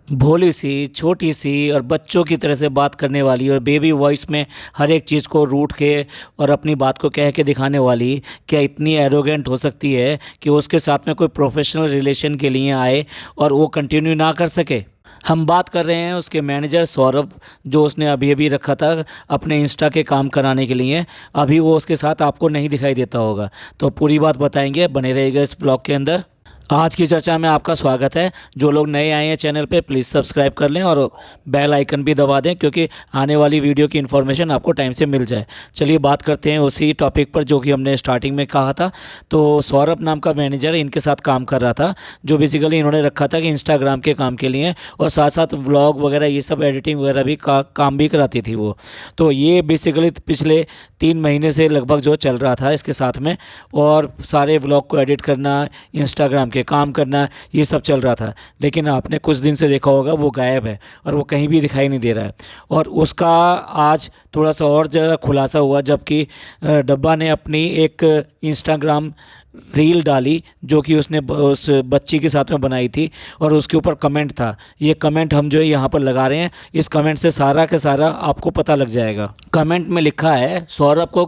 भोली सी, छोटी सी और बच्चों की तरह से बात करने वाली और बेबी वॉइस में हर एक चीज़ को रूठ के और अपनी बात को कह के दिखाने वाली क्या इतनी एरोगेंट हो सकती है कि उसके साथ में कोई प्रोफेशनल रिलेशन के लिए आए और वो कंटिन्यू ना कर सके। हम बात कर रहे हैं उसके मैनेजर सौरभ, जो उसने अभी अभी रखा था अपने इंस्टा के काम कराने के लिए। अभी वो उसके साथ आपको नहीं दिखाई देता होगा, तो पूरी बात बताएंगे, बने रहेगा इस ब्लॉग के अंदर। आज की चर्चा में आपका स्वागत है। जो लोग नए आए हैं चैनल पे प्लीज़ सब्सक्राइब कर लें और बेल आइकन भी दबा दें, क्योंकि आने वाली वीडियो की इन्फॉर्मेशन आपको टाइम से मिल जाए। चलिए बात करते हैं उसी टॉपिक पर जो कि हमने स्टार्टिंग में कहा था। तो सौरभ नाम का मैनेजर इनके साथ काम कर रहा था, जो बेसिकली इन्होंने रखा था कि इंस्टाग्राम के काम के लिए, और साथ साथ व्लॉग वगैरह ये सब एडिटिंग वगैरह भी काम भी कराती थी वो। तो ये बेसिकली पिछले 3 महीने से लगभग जो चल रहा था इसके साथ में, और सारे व्लॉग को एडिट करना, इंस्टाग्राम के काम करना, ये सब चल रहा था। लेकिन आपने कुछ दिन से देखा होगा वो गायब है और वो कहीं भी दिखाई नहीं दे रहा है। और उसका आज थोड़ा सा और ज़्यादा खुलासा हुआ, जबकि डब्बा ने अपनी एक इंस्टाग्राम रील डाली जो कि उसने उस बच्ची के साथ में बनाई थी, और उसके ऊपर कमेंट था। ये कमेंट हम जो है यहाँ पर लगा रहे हैं, इस कमेंट से सारा का सारा आपको पता लग जाएगा। कमेंट में लिखा है, सौरभ को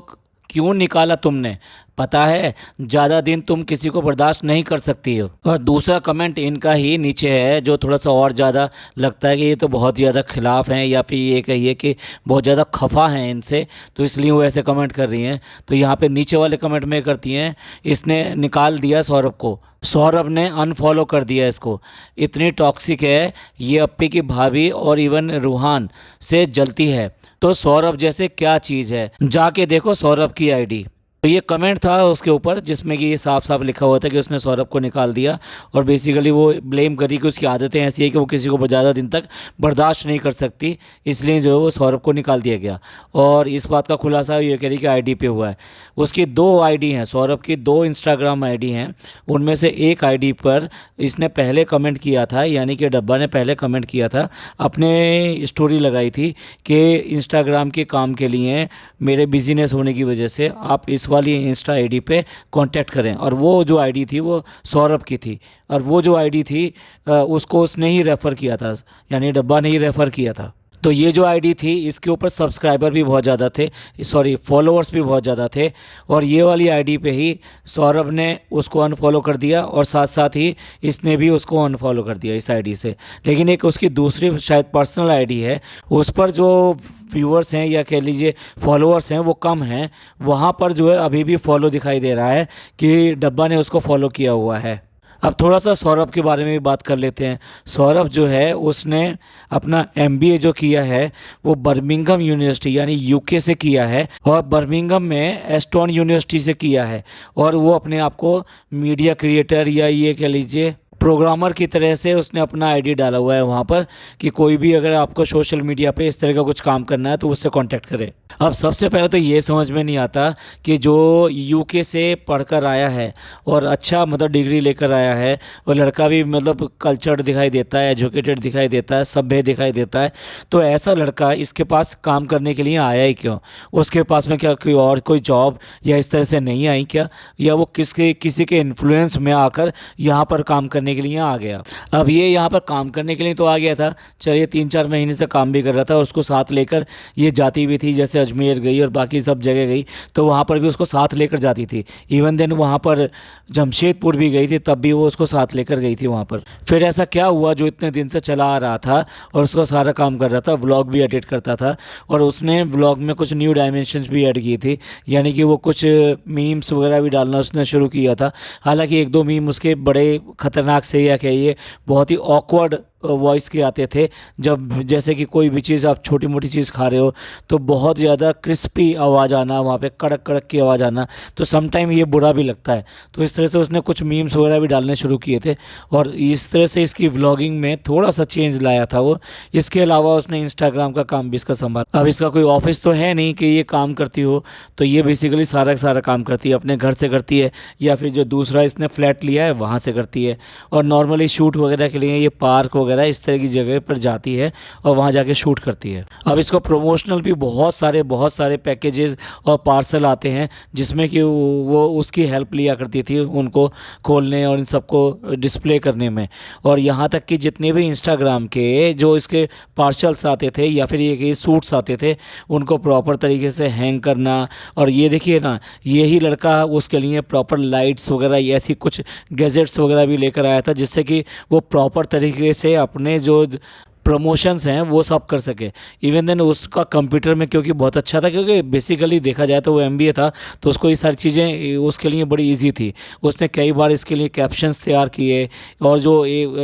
क्यों निकाला तुमने, पता है ज़्यादा दिन तुम किसी को बर्दाश्त नहीं कर सकती हो। और दूसरा कमेंट इनका ही नीचे है, जो थोड़ा सा और ज़्यादा लगता है कि ये तो बहुत ज़्यादा खिलाफ़ हैं, या फिर ये कहिए कि बहुत ज़्यादा खफा हैं इनसे, तो इसलिए वो ऐसे कमेंट कर रही हैं। तो यहाँ पे नीचे वाले कमेंट में करती हैं, इसने निकाल दिया सौरभ को, सौरभ ने अनफॉलो कर दिया इसको, इतनी टॉक्सिक है ये, अप्पी की भाभी और इवन रूहान से जलती है। तो सौरभ जैसे क्या चीज़ है, जाके देखो सौरभ की आईडी। तो ये कमेंट था उसके ऊपर, जिसमें कि ये साफ साफ लिखा हुआ था कि उसने सौरभ को निकाल दिया, और बेसिकली वो ब्लेम करी कि उसकी आदतें ऐसी है कि वो किसी को ज़्यादा दिन तक बर्दाश्त नहीं कर सकती, इसलिए जो है वो सौरभ को निकाल दिया गया। और इस बात का खुलासा ये कह रही कि आईडी पे हुआ है। उसकी 2 आईडी हैं, सौरभ की 2 इंस्टाग्राम आईडी हैं। उनमें से एक आईडी पर इसने पहले कमेंट किया था, यानी कि डब्बा ने पहले कमेंट किया था, अपने स्टोरी लगाई थी कि इंस्टाग्राम के काम के लिए मेरे बिजीनेस होने की वजह से आप इस वाली इंस्टा आईडी पे कांटेक्ट करें। और वो जो आईडी थी वो सौरभ की थी, और वो जो आईडी थी उसको उसने ही रेफ़र किया था, यानी डब्बा ने ही रेफ़र किया था। तो ये जो आईडी थी इसके ऊपर सब्सक्राइबर भी बहुत ज़्यादा थे, सॉरी फॉलोअर्स भी बहुत ज़्यादा थे, और ये वाली आईडी पे ही सौरभ ने उसको अनफॉलो कर दिया, और साथ साथ ही इसने भी उसको अनफॉलो कर दिया इस आईडी से। लेकिन एक उसकी दूसरी शायद पर्सनल आईडी है, उस पर जो व्यूअर्स हैं या कह लीजिए फॉलोअर्स हैं वो कम हैं, वहाँ पर जो है अभी भी फॉलो दिखाई दे रहा है कि डब्बा ने उसको फॉलो किया हुआ है। अब थोड़ा सा सौरभ के बारे में भी बात कर लेते हैं। सौरभ जो है उसने अपना एमबीए जो किया है वो बर्मिंघम यूनिवर्सिटी यानी यूके से किया है, और बर्मिंघम में एस्टोन यूनिवर्सिटी से किया है। और वो अपने आप को मीडिया क्रिएटर या ये कह लीजिए प्रोग्रामर की तरह से उसने अपना आईडी डाला हुआ है वहाँ पर, कि कोई भी अगर आपको सोशल मीडिया पे इस तरह का कुछ काम करना है तो उससे कांटेक्ट करे। अब सबसे पहले तो ये समझ में नहीं आता कि जो यूके से पढ़कर आया है और अच्छा मतलब डिग्री लेकर आया है, और लड़का भी मतलब कल्चर्ड दिखाई देता है, एजुकेटेड दिखाई देता है, सभ्य दिखाई देता है, तो ऐसा लड़का इसके पास काम करने के लिए आया ही क्यों? उसके पास में क्या कोई जॉब या इस तरह से नहीं आई क्या, या वो किसी के इन्फ्लुएंस में आकर यहाँ पर काम करने के लिए आ गया? अब ये यहाँ पर काम करने के लिए तो आ गया था, चलिए 3-4 महीने से काम भी कर रहा था, और उसको साथ लेकर ये जाती भी थी, जैसे अजमेर गई और बाकी सब जगह गई तो वहाँ पर भी उसको साथ लेकर जाती थी। इवन देन वहाँ पर जमशेदपुर भी गई थी, तब भी वो उसको साथ लेकर गई थी वहाँ पर। फिर ऐसा क्या हुआ जो इतने दिन से चला आ रहा था और उसका सारा काम कर रहा था, व्लॉग भी एडिट करता था, और उसने व्लॉग में कुछ न्यू डायमेंशंस भी ऐड की थी, यानी कि वो कुछ मीम्स वगैरह भी डालना उसने शुरू किया था। हालांकि 1-2 मीम उसके बड़े खतरनाक से या कहिए बहुत ही ऑकवर्ड वॉइस के आते थे, जब जैसे कि कोई भी चीज़ आप छोटी मोटी चीज़ खा रहे हो तो बहुत ज़्यादा क्रिस्पी आवाज़ आना, वहाँ पे कड़क कड़क की आवाज़ आना, तो समटाइम ये बुरा भी लगता है। तो इस तरह से उसने कुछ मीम्स वगैरह भी डालने शुरू किए थे, और इस तरह से इसकी व्लॉगिंग में थोड़ा सा चेंज लाया था वो। इसके अलावा उसने इंस्टाग्राम का काम भी इसका संभाला। अब इसका कोई ऑफिस तो है नहीं कि ये काम करती हो, तो ये बेसिकली सारा का सारा काम करती है, अपने घर से करती है, या फिर जो दूसरा इसने फ्लैट लिया है वहाँ से करती है। और नॉर्मली शूट वगैरह के लिए ये पार्क वगैरह इस तरह की जगह पर जाती है और वहाँ जाके शूट करती है। अब इसको प्रमोशनल भी बहुत सारे पैकेजेस और पार्सल आते हैं जिसमें कि वो उसकी हेल्प लिया करती थी उनको खोलने और इन सबको डिस्प्ले करने में। और यहाँ तक कि जितने भी इंस्टाग्राम के जो इसके पार्सल्स आते थे या फिर ये सूट्स आते थे उनको प्रॉपर तरीके से हैंग करना। और ये देखिए ना, यही लड़का उसके लिए प्रॉपर लाइट्स वगैरह ऐसी कुछ गैजेट्स वगैरह भी लेकर आया था जिससे कि वो प्रॉपर तरीके से अपने जो प्रमोशंस हैं वो सब कर सके। इवन देन उसका कंप्यूटर में क्योंकि बहुत अच्छा था, क्योंकि बेसिकली देखा जाए तो वो एमबीए था, तो उसको ये सारी चीज़ें उसके लिए बड़ी इजी थी। उसने कई बार इसके लिए कैप्शंस तैयार किए। और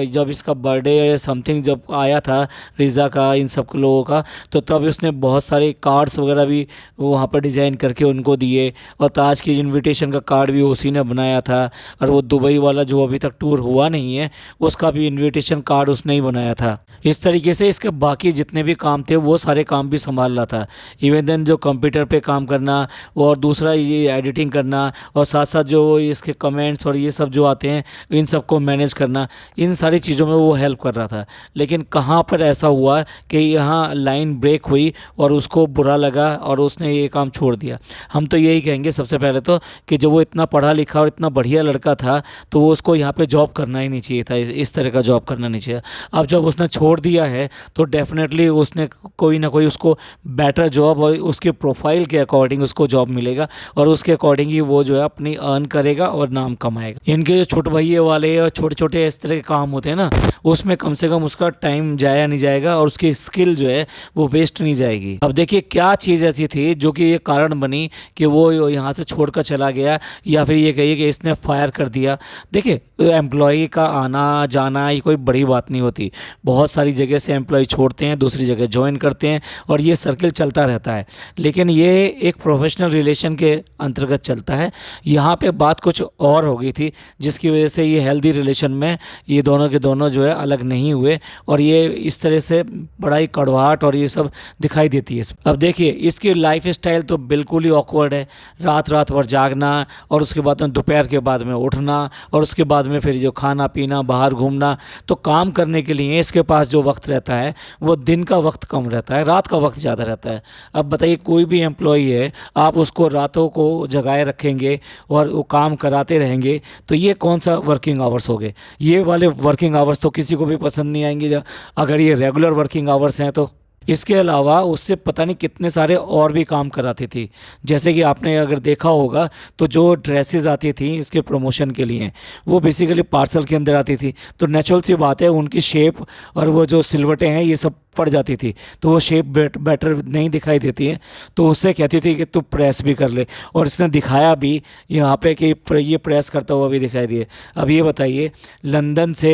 जब इसका बर्थडे समथिंग जब आया था रिज़ा का, इन सब लोगों का, तो तब उसने बहुत सारे कार्ड्स वगैरह भी वहाँ पर डिज़ाइन करके उनको दिए। और ताज की इन्विटेशन का कार्ड भी उसी ने बनाया था। और वो दुबई वाला जो अभी तक टूर हुआ नहीं है उसका भी इन्विटेशन कार्ड उसने ही बनाया था। इस तरीके से इसके बाकी जितने भी काम थे वो सारे काम भी संभाल रहा था। इवन देन जो कंप्यूटर पे काम करना और दूसरा ये एडिटिंग करना और साथ साथ जो इसके कमेंट्स और ये सब जो आते हैं इन सब को मैनेज करना, इन सारी चीज़ों में वो हेल्प कर रहा था। लेकिन कहाँ पर ऐसा हुआ कि यहाँ लाइन ब्रेक हुई और उसको बुरा लगा और उसने ये काम छोड़ दिया। हम तो यही कहेंगे सबसे पहले तो कि जब वो इतना पढ़ा लिखा और इतना बढ़िया लड़का था तो वो उसको यहाँ पे जॉब करना ही नहीं चाहिए था, इस तरह का जॉब करना नहीं चाहिए। अब जब उसने छोड़ दिया है तो डेफिनेटली उसने कोई ना कोई उसको बेटर जॉब और उसके प्रोफाइल के अकॉर्डिंग उसको जॉब मिलेगा और उसके अकॉर्डिंग ही वो जो है अपनी अर्न करेगा और नाम कमाएगा। इनके जो छोटे भैया वाले और छोटे छोटे इस तरह के काम होते हैं ना, उसमें कम से कम उसका टाइम जाया नहीं जाएगा और उसकी स्किल जो है वो वेस्ट नहीं जाएगी। अब देखिए क्या चीज़ ऐसी थी जो कि ये कारण बनी कि वो यहाँ से छोड़कर चला गया या फिर ये कहिए कि इसने फायर कर दिया। देखिए एम्प्लॉय का आना जाना ये कोई बड़ी बात नहीं होती। बहुत सारी जगह से एम्प्लॉय छोड़ते हैं, दूसरी जगह ज्वाइन करते हैं और ये सर्किल चलता रहता है। लेकिन ये एक प्रोफेशनल रिलेशन के अंतर्गत चलता है। यहाँ पे बात कुछ और हो गई थी जिसकी वजह से ये हेल्दी रिलेशन में ये दोनों के दोनों जो है अलग नहीं हुए और ये इस तरह से बड़ा ही कड़वाहट और ये सब दिखाई देती है। अब देखिए इसकी लाइफ स्टाइल तो बिल्कुल ही ऑकवर्ड है। रात रात भर जागना और उसके बाद में दोपहर के बाद में उठना और उसके बाद में फिर जो खाना पीना बाहर घूमना। तो काम करने के लिए इसके पास जो वक्त रहता है वो दिन का वक्त कम रहता है, रात का वक्त ज़्यादा रहता है। अब बताइए कोई भी एम्प्लॉई है, आप उसको रातों को जगाए रखेंगे और वो काम कराते रहेंगे तो ये कौन सा वर्किंग आवर्स हो गए? ये वाले वर्किंग आवर्स तो किसी को भी पसंद नहीं आएंगे अगर ये रेगुलर वर्किंग आवर्स हैं तो। इसके अलावा उससे पता नहीं कितने सारे और भी काम कराती थी। जैसे कि आपने अगर देखा होगा तो जो ड्रेसेस आती थी इसके प्रमोशन के लिए वो बेसिकली पार्सल के अंदर आती थी। तो नेचुरल सी बात है उनकी शेप और वो जो सिलवटें हैं ये सब पड़ जाती थी तो वो शेप बेटर नहीं दिखाई देती है। तो उससे कहती थी कि तू प्रेस भी कर ले और इसने दिखाया भी यहाँ पे कि ये प्रेस करता हुआ भी दिखाई दिए। अब ये बताइए लंदन से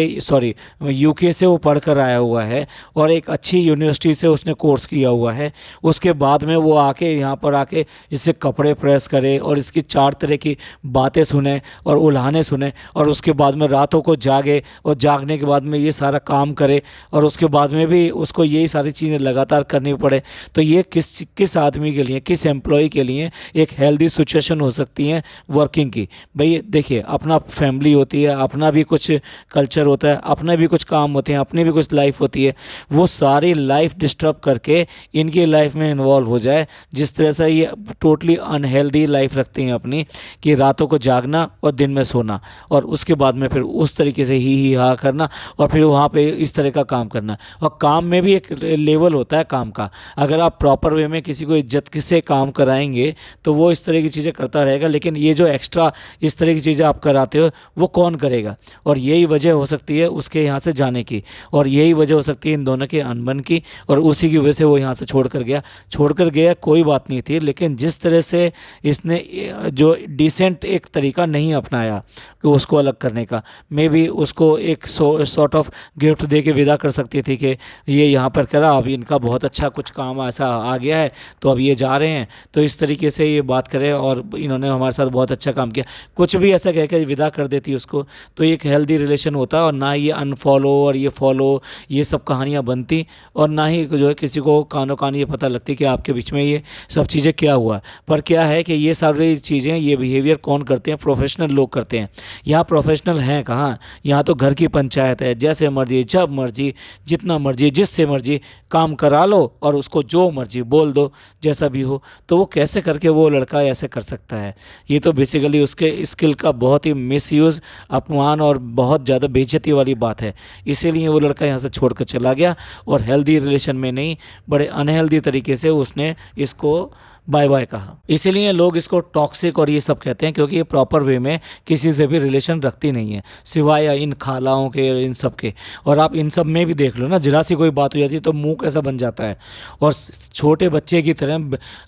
यूके से वो पढ़ कर आया हुआ है और एक अच्छी यूनिवर्सिटी से उसने कोर्स किया हुआ है। उसके बाद में वो आके यहाँ पर आके इससे कपड़े प्रेस करे और इसकी 4 तरह की बातें सुने और उल्हाने सुने और उसके बाद में रातों को जागे और जागने के बाद में ये सारा काम करे और उसके बाद में भी उसको यही सारी चीज़ें लगातार करनी पड़े। तो ये किस आदमी के लिए, किस एम्प्लॉय के लिए एक हेल्दी सिचुएशन हो सकती है वर्किंग की? भाई देखिए अपना फैमिली होती है, अपना भी कुछ कल्चर होता है, अपने भी कुछ काम होते हैं, अपनी भी कुछ लाइफ होती है। वो सारी लाइफ डिस्टर्ब करके इनकी लाइफ में इन्वॉल्व हो जाए जिस तरह से ये टोटली अनहेल्दी लाइफ रखते हैं अपनी, कि रातों को जागना और दिन में सोना और उसके बाद में फिर उस तरीके से ही हा करना और फिर वहाँ पे इस तरह का काम करना। और काम में भी एक लेवल होता है काम का। अगर आप प्रॉपर वे में किसी को इज्जत से काम कराएंगे तो वो इस तरह की चीज़ें करता रहेगा। लेकिन ये जो एक्स्ट्रा इस तरह की चीज़ें आप कराते हो वो कौन करेगा? और यही वजह हो सकती है उसके यहाँ से जाने की और यही वजह हो सकती है इन दोनों के अनबन की और उसी की वजह से वो यहाँ से छोड़ कर गया कोई बात नहीं थी। लेकिन जिस तरह से इसने जो डिसेंट एक तरीका नहीं अपनाया कि उसको अलग करने का, मे बी उसको एक सॉर्ट ऑफ गिफ्ट दे के विदा कर सकती थी कि ये यहाँ पर कह रहा अब इनका बहुत अच्छा कुछ काम ऐसा आ गया है तो अब ये जा रहे हैं। तो इस तरीके से ये बात करे और इन्होंने हमारे साथ बहुत अच्छा काम किया, कुछ भी ऐसा कह के विदा कर देती उसको, तो एक हेल्दी रिलेशन होता और ना ये अनफॉलो और ये फॉलो ये सब कहानियाँ बनती, और ना ही जो है किसी को कानों कान ये पता लगती कि आपके बीच में ये सब चीज़ें क्या हुआ। पर क्या है कि ये सारी चीज़ें ये बिहेवियर कौन करते हैं, प्रोफेशनल लोग करते हैं। यहाँ प्रोफेशनल हैं कहाँ, यहाँ तो घर की पंचायत है, जैसे मर्जी जब मर्जी जितना मर्जी जिससे मर्जी काम करा लो और उसको जो मर्जी बोल दो जैसा भी हो। तो वो कैसे करके वो लड़का ऐसे कर सकता है, ये तो बेसिकली उसके स्किल का बहुत ही मिसयूज़, अपमान और बहुत ज़्यादा बेइज्जती वाली बात है। इसीलिए वो लड़का यहाँ से छोड़ कर चला गया और हेल्दी रिलेशन में नहीं, बड़े अनहेल्दी तरीके से उसने इसको बाय बाय कहा। इसीलिए लोग इसको टॉक्सिक और ये सब कहते हैं, क्योंकि ये प्रॉपर वे में किसी से भी रिलेशन रखती नहीं है सिवाय इन खालाओं के इन सब के। और आप इन सब में भी देख लो ना, जरा सी कोई बात हो जाती है तो मुंह कैसा बन जाता है और छोटे बच्चे की तरह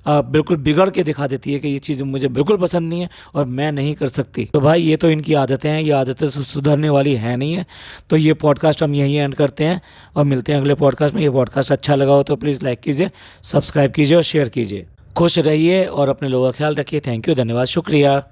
बिल्कुल बिगड़ के दिखा देती है कि ये चीज़ मुझे बिल्कुल पसंद नहीं है और मैं नहीं कर सकती। तो भाई ये तो इनकी आदतें हैं, ये आदतें सुधरने वाली है नहीं है। तो ये पॉडकास्ट हम यहीं एंड करते हैं और मिलते हैं अगले पॉडकास्ट में। ये पॉडकास्ट अच्छा लगा हो तो प्लीज़ लाइक कीजिए, सब्सक्राइब कीजिए और शेयर कीजिए। खुश रहिए और अपने लोगों का ख्याल रखिए। थैंक यू, धन्यवाद, शुक्रिया।